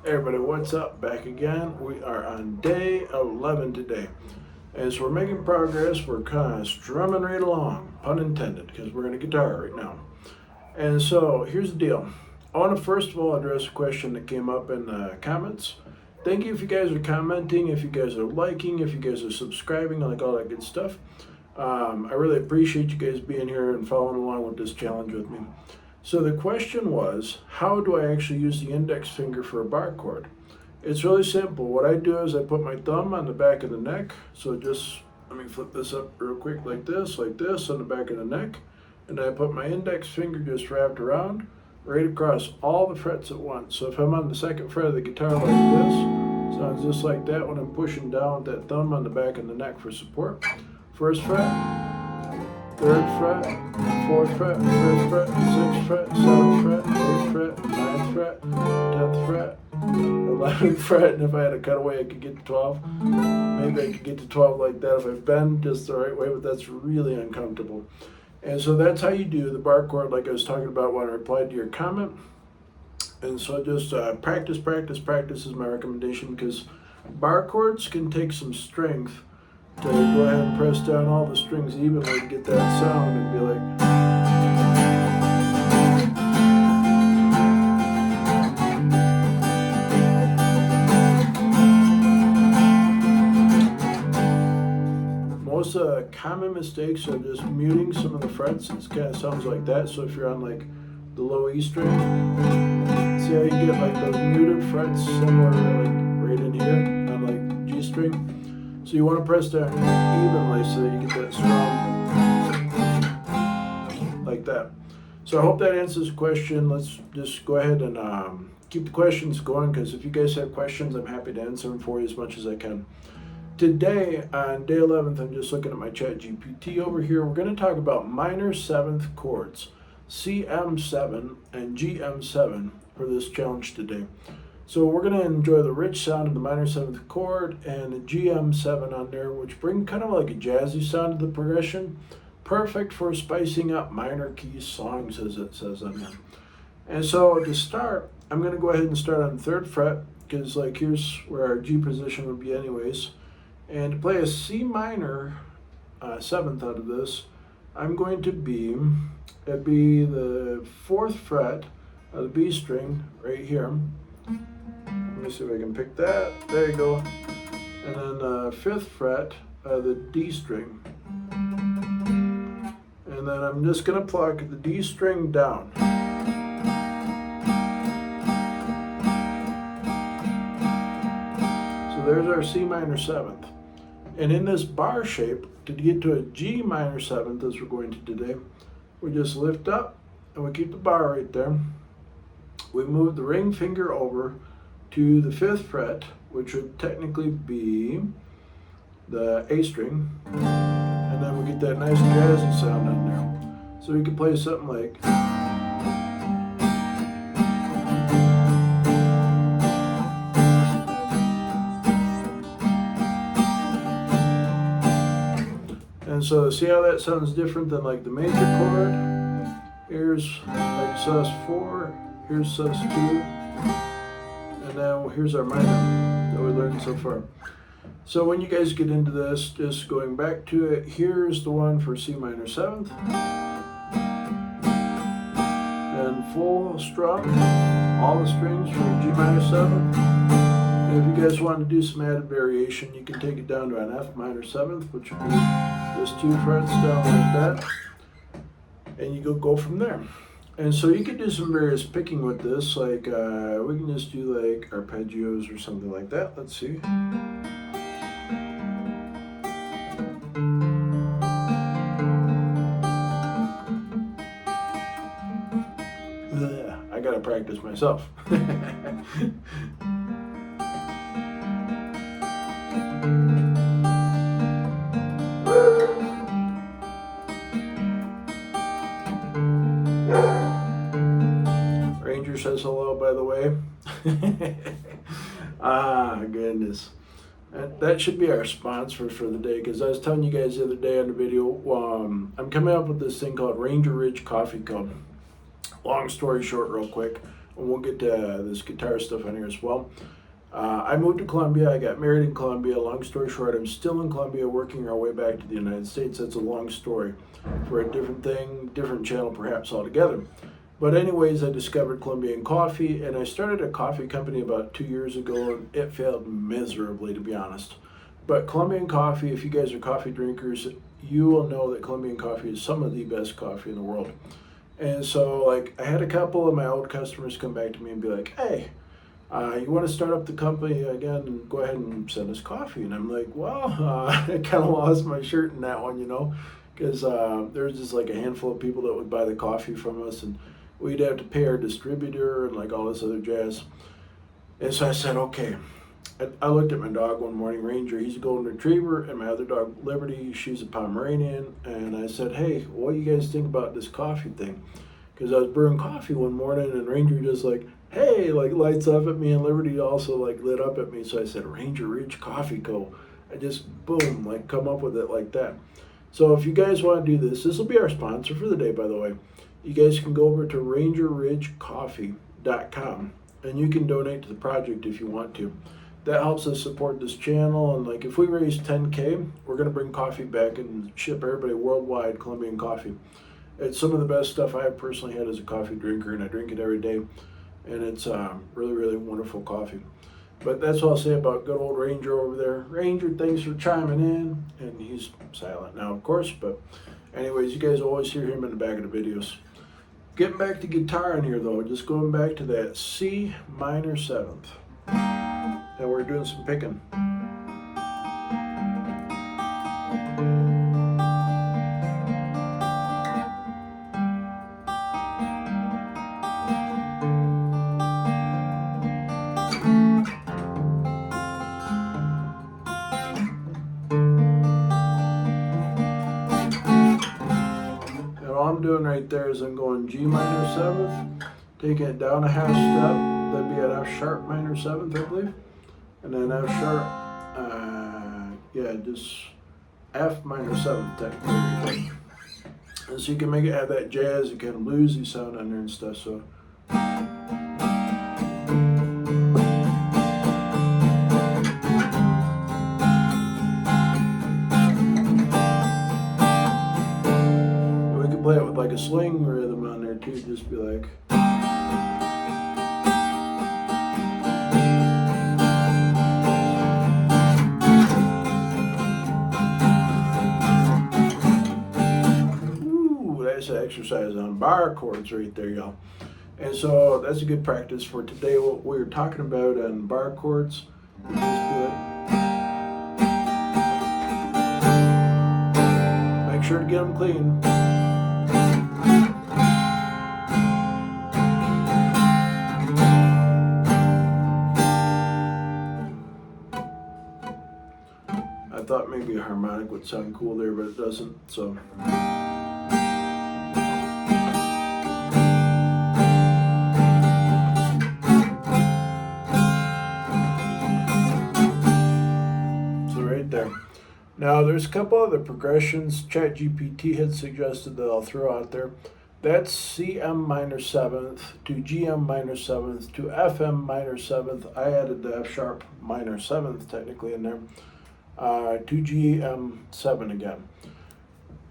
Hey everybody, what's up? Back again. We are on day 11 today. As we're making progress, we're kind of strumming right along, pun intended, because we're going to guitar right now. And so here's the deal. I want to first of all address a question that came up in the comments. Thank you if you guys are commenting, if you guys are liking, if you guys are subscribing, like all that good stuff. I really appreciate you guys being here and following along with this challenge with me. So the question was, how do I actually use the index finger for a bar chord? It's really simple. What I do is I put my thumb on the back of the neck. So just, let me flip this up real quick like this on the back of the neck. And I put my index finger just wrapped around, right across all the frets at once. So if I'm on the second fret of the guitar like this, sounds just like that when I'm pushing down with that thumb on the back of the neck for support. First fret, third fret, fourth fret, fifth fret, sixth fret, seventh fret, eighth fret, ninth fret, 10th fret, 11th fret, and if I had a cutaway I could get to 12. Maybe I could get to 12 like that if I bend just the right way, but that's really uncomfortable. And so that's how you do the bar chord, like I was talking about when I replied to your comment. And so just practice is my recommendation, because bar chords can take some strength to go ahead and press down all the strings evenly to get that sound and be like. Most common mistakes are just muting some of the frets. It kind of sounds like that. So if you're on like the low E string, see how you get like those muted frets somewhere like right in here on like G string. So you want to press down evenly so that you get that strum like that. So I hope that answers the question. Let's just go ahead and keep the questions going, because if you guys have questions, I'm happy to answer them for you as much as I can. Today, on day 11th, I'm just looking at my chat GPT over here. We're going to talk about minor 7th chords, Cm7 and Gm7 for this challenge today. So we're going to enjoy the rich sound of the minor 7th chord and the Gm7 on there, which bring kind of like a jazzy sound to the progression. Perfect for spicing up minor key songs, as it says on there. And so to start, I'm going to go ahead and start on the 3rd fret, because like here's where our G position would be anyways. And to play a C minor 7th out of this, I'm going to be, it'd be the 4th fret of the B string right here. Let me see if I can pick that. There you go. And then the 5th fret of the D string. And then I'm just going to pluck the D string down. So there's our C minor 7th. And in this bar shape, to get to a G minor 7th, as we're going to today, we just lift up and we keep the bar right there. We move the ring finger over to the 5th fret, which would technically be the A string, and then we get that nice jazzy sound on there. So we can play something like. And so see how that sounds different than like the major chord? Here's like sus4, here's sus2. And now here's our minor that we learned so far. So when you guys get into this, just going back to it, here's the one for C minor 7th. And full strum, all the strings for G minor 7th. And if you guys want to do some added variation, you can take it down to an F minor 7th, which would be just 2 frets down like that. And you go from there. And so you could do some various picking with this, like we can just do like arpeggios or something like that. Let's see. I gotta practice myself. Says hello, by the way. Goodness. That should be our sponsor for the day, because I was telling you guys the other day on the video, I'm coming up with this thing called Ranger Ridge Coffee Co. Long story short, real quick. and we'll get to this guitar stuff on here as well. I moved to Colombia. I got married in Colombia. Long story short, I'm still in Colombia working our way back to the United States. That's a long story for a different thing, different channel perhaps altogether. But anyways, I discovered Colombian coffee, and I started a coffee company about 2 years ago, and it failed miserably, to be honest. But Colombian coffee, if you guys are coffee drinkers, you will know that Colombian coffee is some of the best coffee in the world. And so, like, I had a couple of my old customers come back to me and be like, hey, you want to start up the company again and go ahead and send us coffee? And I'm like, well, I kind of lost my shirt in that one, you know, because there's just like a handful of people that would buy the coffee from us, and we'd have to pay our distributor and like all this other jazz. And so I said, okay. I looked at my dog one morning, Ranger, he's a golden retriever, and my other dog, Liberty, she's a Pomeranian, and I said, hey, what do you guys think about this coffee thing? Because I was brewing coffee one morning, and Ranger just like, hey, like lights up at me, and Liberty also like lit up at me. So I said, Ranger Ridge Coffee Co. I just, boom, like come up with it like that. So if you guys want to do this, this will be our sponsor for the day, by the way. You guys can go over to rangerridgecoffee.com, and you can donate to the project if you want to. That helps us support this channel, and like if we raise 10K, we're going to bring coffee back and ship everybody worldwide Colombian coffee. It's some of the best stuff I have personally had as a coffee drinker, and I drink it every day, and it's really, really wonderful coffee. But that's all I'll say about good old Ranger over there. Ranger, thanks for chiming in, and he's silent now, of course, but anyways, you guys always hear him in the back of the videos. Getting back to guitar in here, though, just going back to that C minor 7th. And we're doing some picking. And all I'm doing right there is I'm going G minor 7th, taking it down a half step. That'd be an F sharp minor 7th, I believe. And then F sharp, just F minor 7th technically. And so you can make it have that jazzy kind of bluesy sound on there and stuff. So. And we can play it with like a swing rhythm on there too, just be like. Exercise on bar chords right there, y'all. And so that's a good practice for today. What we were talking about on bar chords. Just do it. Make sure to get them clean. I thought maybe a harmonic would sound cool there, but it doesn't. So. Now there's a couple other progressions ChatGPT had suggested that I'll throw out there. That's Cm minor 7th to Gm minor 7th to Fm minor 7th. I added the F sharp minor 7th technically in there, to Gm7 again.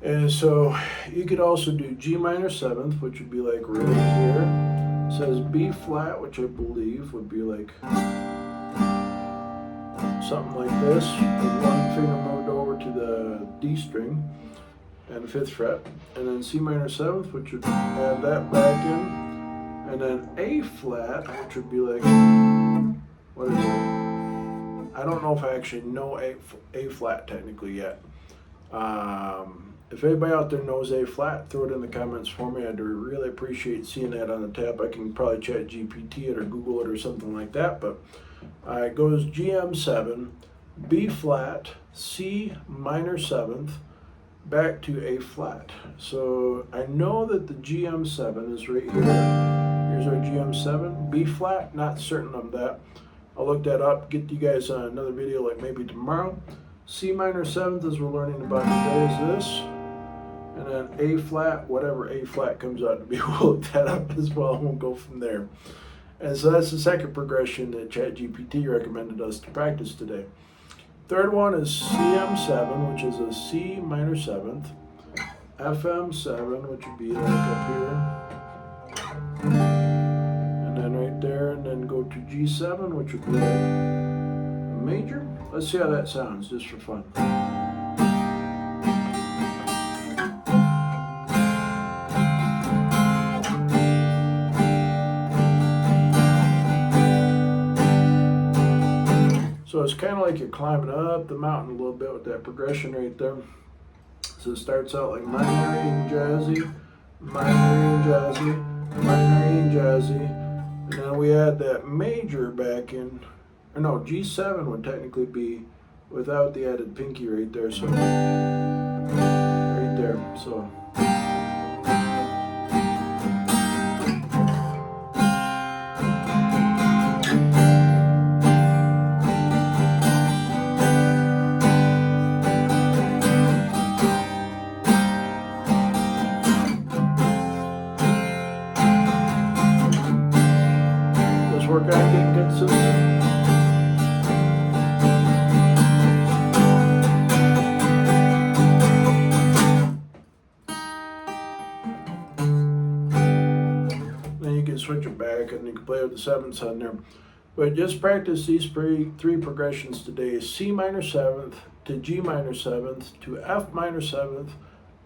And so you could also do G minor 7th, which would be like right here. It says B flat, which I believe would be like something like this, with one finger moved over to the D string and the 5th fret, and then C minor 7th, which would add that back in, and then A flat, which would be like, what is it? I don't know if I actually know A flat technically yet. If anybody out there knows A flat, throw it in the comments for me. I'd really appreciate seeing that on the tab. I can probably chat GPT it or Google it or something like that, but it goes Gm7, B flat, C minor 7th, back to A flat. So I know that the Gm7 is right here. Here's our Gm7, B flat, not certain of that. I'll look that up, get you guys another video like maybe tomorrow. C minor 7th, as we're learning about today, is this. And then A flat, whatever A flat comes out to be, we'll look that up as well, and we'll go from there. And so that's the second progression that ChatGPT recommended us to practice today. Third one is Cm7, which is a C minor 7th, FM7, which would be like up here, and then right there, and then go to G7, which would be like a major. Let's see how that sounds, just for fun. So it's kind of like you're climbing up the mountain a little bit with that progression right there. So it starts out like minor and jazzy, minor and jazzy, minor and jazzy, and then we add that major back in, or no, G7 would technically be without the added pinky right there, so right there, so. Work on getting consistent. Then you can switch it back and you can play with the 7ths on there. But just practice these three progressions today. C minor 7th to G minor 7th to F minor 7th,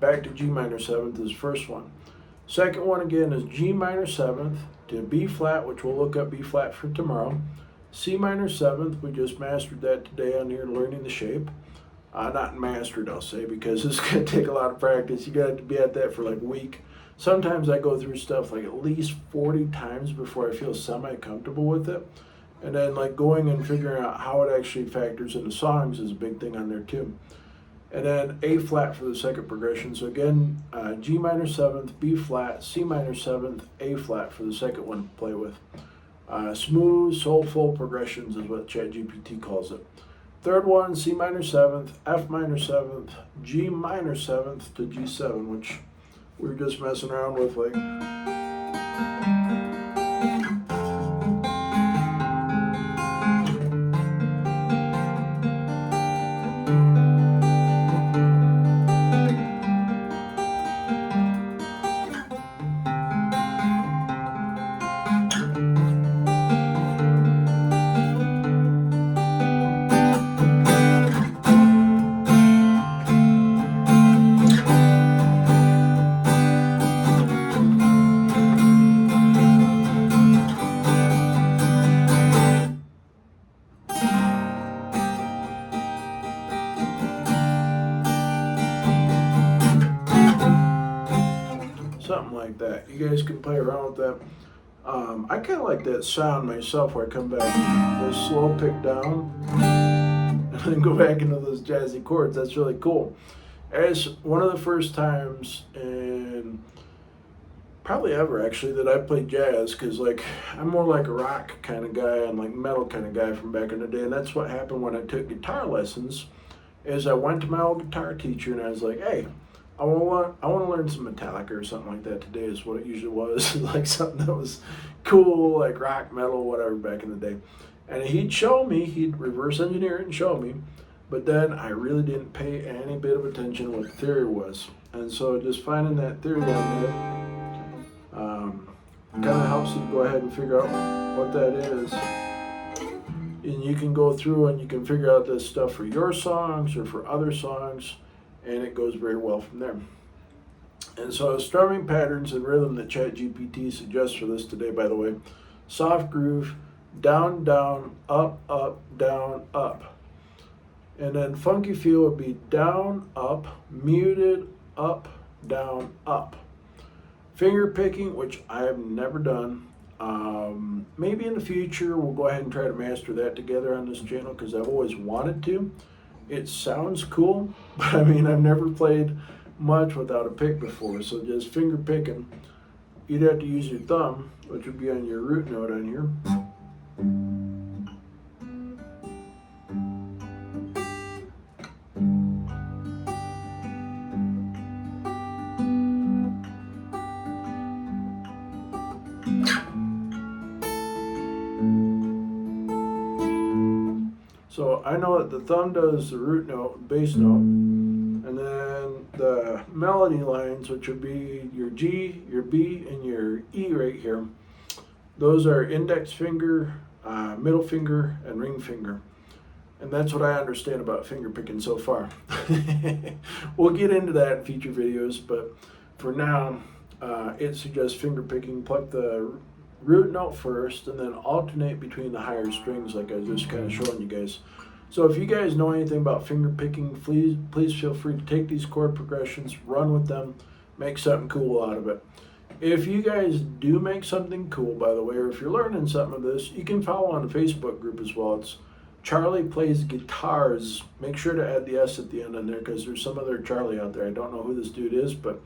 back to G minor 7th is the first one. Second one again is G minor 7th to B flat, which we'll look up B flat for tomorrow. C minor 7th, we just mastered that today on here, learning the shape. Not mastered, I'll say, because it's going to take a lot of practice. You got to be at that for like a week. Sometimes I go through stuff like at least 40 times before I feel semi-comfortable with it. And then like going and figuring out how it actually factors into songs is a big thing on there too. And then A flat for the second progression. So again, G minor 7th, B flat, C minor 7th, A flat for the second one to play with. Smooth, soulful progressions is what ChatGPT calls it. Third one, C minor 7th, F minor 7th, G minor 7th to G7, which we were just messing around with like. Something like that. You guys can play around with that. I kind of like that sound myself where I come back, this slow pick down, and then go back into those jazzy chords. That's really cool. It's one of the first times in probably ever actually that I played jazz, because like I'm more like a rock kind of guy and like metal kind of guy from back in the day, and that's what happened when I took guitar lessons. Is I went to my old guitar teacher and I was like, hey, I want to learn some Metallica or something like that today, is what it usually was. Like something that was cool, like rock, metal, whatever, back in the day. And he'd show me, he'd reverse engineer it and show me, but then I really didn't pay any bit of attention what the theory was. And so just finding that theory down there kind of helps you to go ahead and figure out what that is. And you can go through and you can figure out this stuff for your songs or for other songs, and it goes very well from there. And so strumming patterns and rhythm that ChatGPT suggests for this today, by the way: soft groove, down, down, up, up, down, up. And then funky feel would be down, up, muted, up, down, up. Finger picking, which I have never done. Maybe in the future we'll go ahead and try to master that together on this channel, because I've always wanted to. It sounds cool, but I mean, I've never played much without a pick before. So just finger picking, you'd have to use your thumb, which would be on your root note on here. So I know that the thumb does the root note, bass note, and then the melody lines, which would be your G, your B, and your E right here. Those are index finger, middle finger, and ring finger. And that's what I understand about finger picking so far. We'll get into that in future videos, but for now, it suggests finger picking. Pluck the root note first and then alternate between the higher strings like I was just kind of showing you guys. So if you guys know anything about finger picking, please feel free to take these chord progressions, run with them, make something cool out of it. If you guys do make something cool, by the way, or if you're learning something of this, you can follow on the Facebook group as well. It's Charlie Plays Guitars. Make sure to add the S at the end on there because there's some other Charlie out there. I don't know who this dude is, but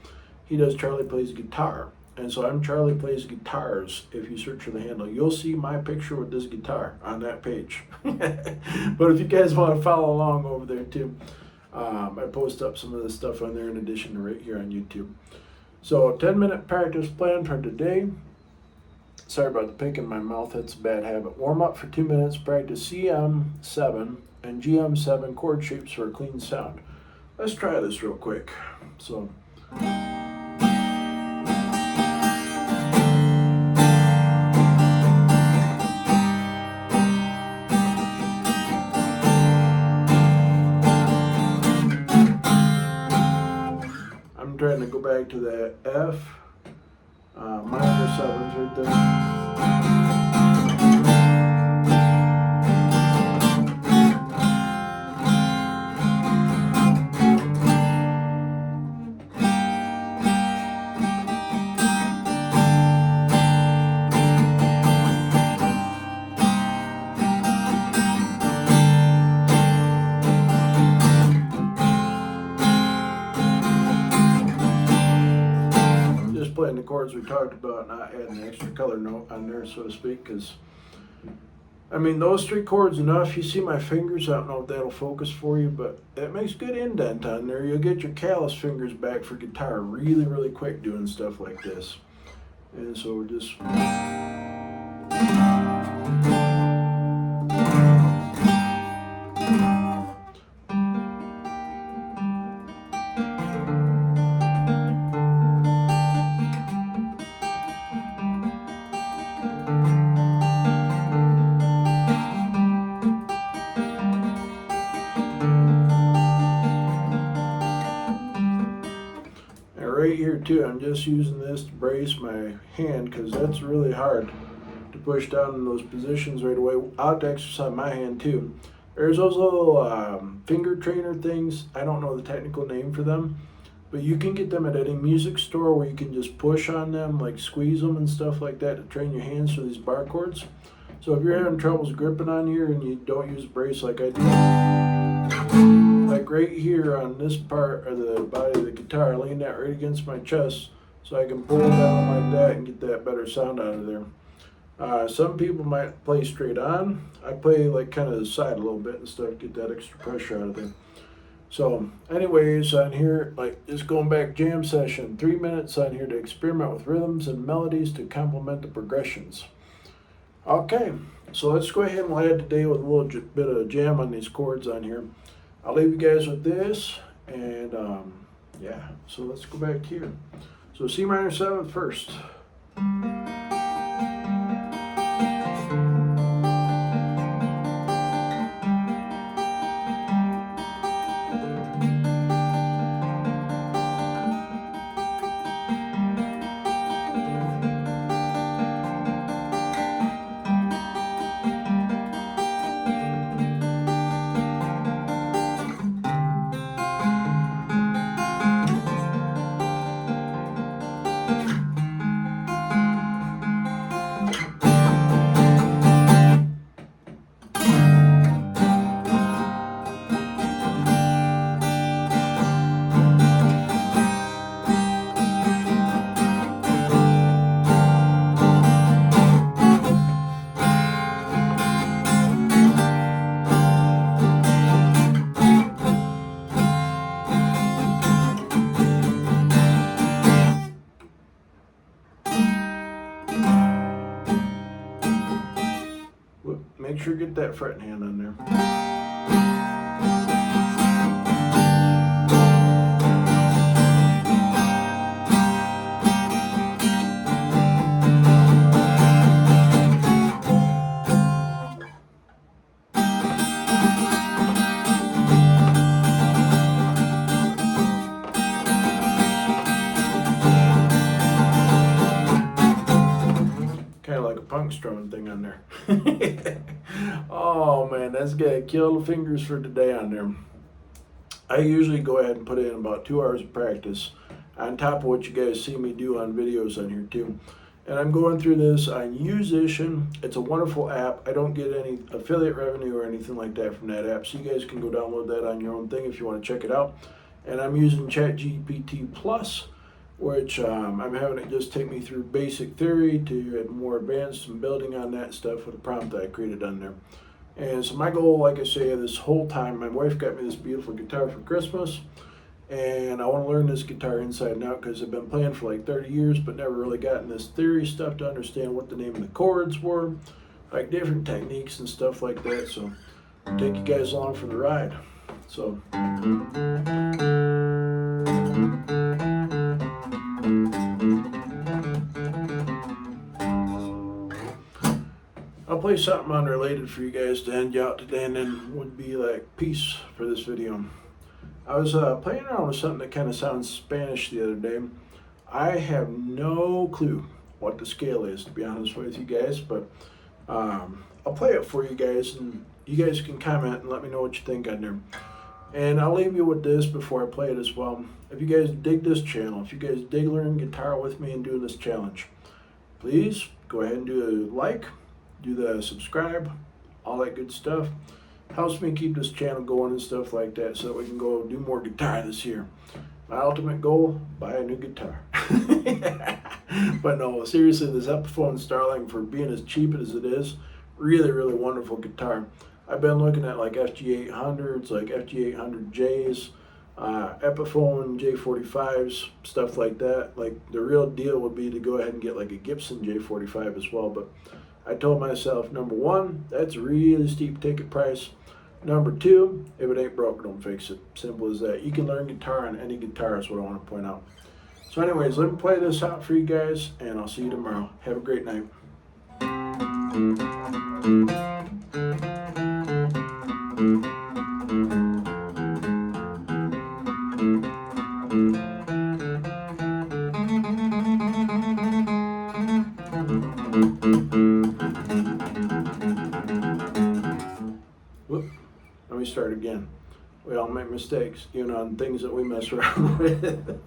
he does Charlie Plays Guitar. And so I'm Charlie Plays Guitars. If you search for the handle, you'll see my picture with this guitar on that page. But if you guys want to follow along over there too, I post up some of this stuff on there in addition to right here on YouTube. So 10-minute practice plan for today. Sorry about the pink in my mouth, that's a bad habit. Warm up for 2 minutes, practice Cm7 and Gm7 chord shapes for a clean sound. Let's try this real quick. So. I'm trying to go back to that F, minor 7s right there. Playing the chords we talked about, not adding an extra color note on there, so to speak, because I mean those 3 chords enough. You see my fingers, I don't know if that'll focus for you, but it makes good indent on there. You'll get your callous fingers back for guitar really quick doing stuff like this. And so we're just right here too, I'm just using this to brace my hand because that's really hard to push down in those positions right away. I'll have to exercise my hand too. There's those little finger trainer things. I don't know the technical name for them, but you can get them at any music store where you can just push on them, like squeeze them and stuff like that to train your hands for these bar chords. So if you're having troubles gripping on here and you don't use a brace like I do, like right here on this part of the body of the guitar, I lean that right against my chest so I can pull it down like that and get that better sound out of there. Some people might play straight on. I play like kind of the side a little bit and stuff to get that extra pressure out of there. So anyways, on here, like just going back, jam session, 3 minutes on here to experiment with rhythms and melodies to complement the progressions. Okay, so let's go ahead and we'll add today with a little bit of jam on these chords on here. I'll leave you guys with this, and yeah, so let's go back here. So C minor 7th first. Make sure you get that fretting hand on there. strumming thing on there. Oh man, that's gonna kill the fingers for today on there. I usually go ahead and put in about 2 hours of practice on top of what you guys see me do on videos on here too. And I'm going through this on Musician. It's a wonderful app. I don't get any affiliate revenue or anything like that from that app, so you guys can go download that on your own thing if you want to check it out. And I'm using ChatGPT Plus, which I'm having it just take me through basic theory to more advanced and building on that stuff with a prompt that I created on there. And so my goal, like I say, this whole time, my wife got me this beautiful guitar for Christmas, and I want to learn this guitar inside and out because I've been playing for like 30 years but never really gotten this theory stuff to understand what the name of the chords were, like different techniques and stuff like that. So I'll take you guys along for the ride. So I'll play something unrelated for you guys to end you out today, and then would be like peace for this video. I was playing around with something that kind of sounds Spanish the other day. I have no clue what the scale is, to be honest with you guys, but I'll play it for you guys, and you guys can comment and let me know what you think on there. And I'll leave you with this before I play it as well. If you guys dig this channel, if you guys dig learning guitar with me and doing this challenge, please go ahead and do a like, do the subscribe, all that good stuff. Helps me keep this channel going and stuff like that so that we can go do more guitar this year. My ultimate goal, buy a new guitar. But no, seriously, this Epiphone Starling, for being as cheap as it is, really, really wonderful guitar. I've been looking at like FG800s, like FG800Js, Epiphone J45s, stuff like that. Like the real deal would be to go ahead and get like a Gibson J45 as well. But I told myself, number one, that's a really steep ticket price. Number two, if it ain't broke, don't fix it. Simple as that. You can learn guitar on any guitar is what I want to point out. So anyways, let me play this out for you guys, and I'll see you tomorrow. Have a great night. Whoop. Let me start again. We all make mistakes, even on things that we mess around with.